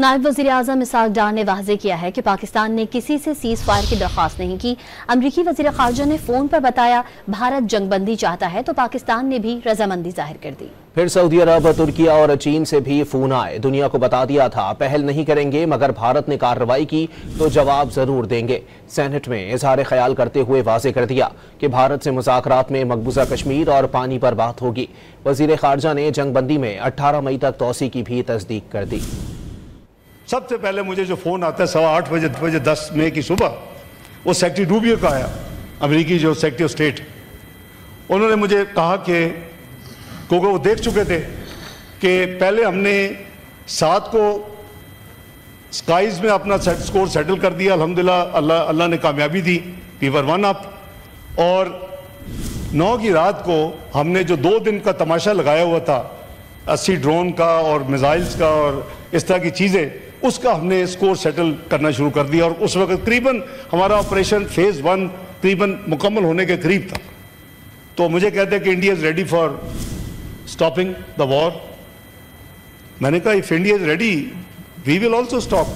نائب وزیر اعظم اسحاق ڈار نے واضح کیا ہے کہ پاکستان نے کسی سے سیز فائر کی درخواست نہیں کی۔ امریکی وزیر خارجہ نے فون پر بتایا بھارت جنگ بندی چاہتا ہے تو پاکستان نے بھی رضامندی ظاہر کر دی۔ پھر سعودی عرب، ترکیہ اور چین سے بھی فون آئے۔ دنیا کو بتا دیا تھا پہل نہیں کریں گے، مگر بھارت نے کارروائی کی تو جواب ضرور دیں گے۔ سینٹ میں اظہار خیال کرتے ہوئے واضح کر دیا کہ بھارت سے مذاکرات میں مقبوضہ کشمیر اور پانی پر بات ہوگی۔ وزیر خارجہ نے جنگ بندی میں 18 مئی تک توسیع کی بھی تصدیق کر دی۔ سب سے پہلے مجھے جو فون آتا ہے 8:15 10 مئی کی صبح، وہ سیکٹری روبیو کا آیا، امریکی جو سیکٹری آف اسٹیٹ۔ انہوں نے مجھے کہا کہ کیونکہ وہ دیکھ چکے تھے کہ پہلے ہم نے 7 کو سکائز میں اپنا سکور سیٹل کر دیا، الحمدللہ اللہ نے کامیابی دی، وی ور ون اپ، اور 9 کی رات کو ہم نے جو 2 دن کا تماشا لگایا ہوا تھا 80 ڈرون کا اور میزائلز کا اور اس طرح کی چیزیں، اس کا ہم نے سکور سیٹل کرنا شروع کر دیا، اور اس وقت قریباً ہمارا آپریشن فیز 1 قریباً مکمل ہونے کے قریب تھا۔ تو مجھے کہتے ہیں کہ India is ready for stopping the war. میں نے کہا if India is ready, we will also stop.